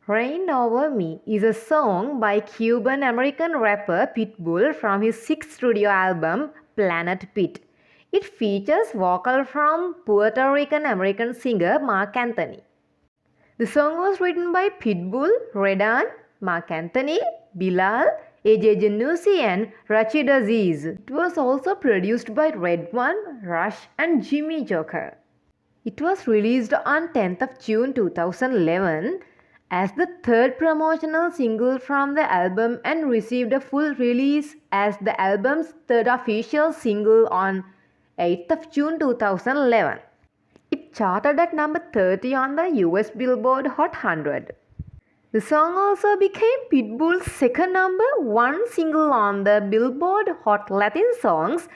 Rain Over Me is a song by Cuban-American rapper Pitbull from his sixth studio album, Planet Pit. It features vocals from Puerto Rican American singer Marc Anthony. The song was written by Pitbull, RedOne, Marc Anthony, Bilal, AJ Janussi and Rachid Aziz. It was also produced by RedOne, Rush and Jimmy Joker. It was released on 10th of June 2011 as the third promotional single from the album and received a full release as the album's third official single on 8th of June 2011. It charted at number 30 on the US Billboard Hot 100. The song also became Pitbull's second number one single on the Billboard Hot Latin Songs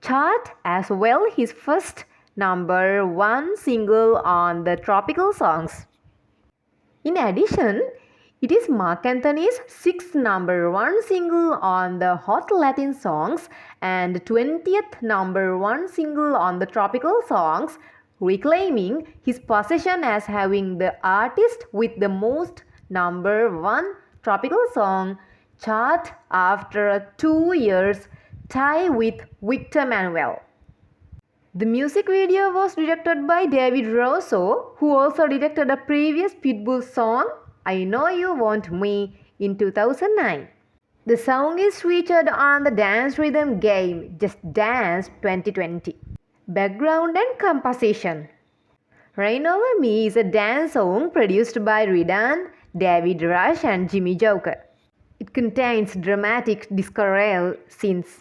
chart, as well his first number one single on the Tropical Songs. In addition, it is Marc Anthony's sixth number one single on the Hot Latin Songs and 20th number one single on the Tropical Songs, reclaiming his position as having the artist with the most number one tropical song chart after a 2 years tie with Victor Manuel. The music video was directed by David Rosso, who also directed a previous Pitbull song, I Know You Want Me, in 2009. The song is featured on the dance rhythm game Just Dance 2020. Background and composition. Rain Over Me is a dance song produced by RedOne, David Rush and Jimmy Joker. It contains dramatic disco synths.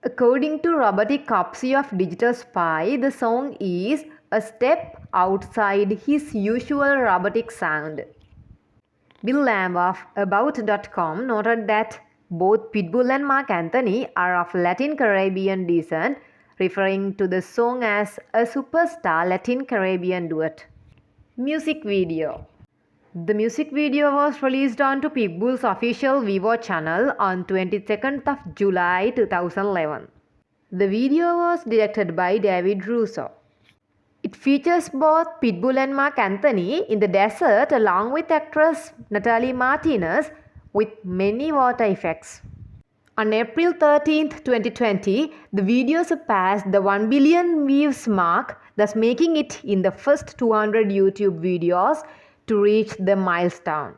According to robotic copy of Digital Spy, the song is a step outside his usual robotic sound. Bill Lamb of About.com noted that both Pitbull and Marc Anthony are of Latin Caribbean descent, referring to the song as a superstar Latin Caribbean duet. Music video. The music video was released onto Pitbull's official Vivo channel on 22nd of July 2011. The video was directed by David Russo. It features both Pitbull and Marc Anthony in the desert along with actress Natalie Martinez with many water effects. On April 13, 2020, the video surpassed the 1 billion views mark, thus making it in the first 200 YouTube videos to reach the milestone.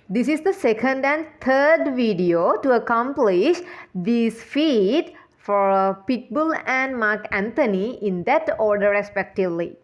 This is the second and third video to accomplish this feat for Pitbull and Marc Anthony in that order respectively.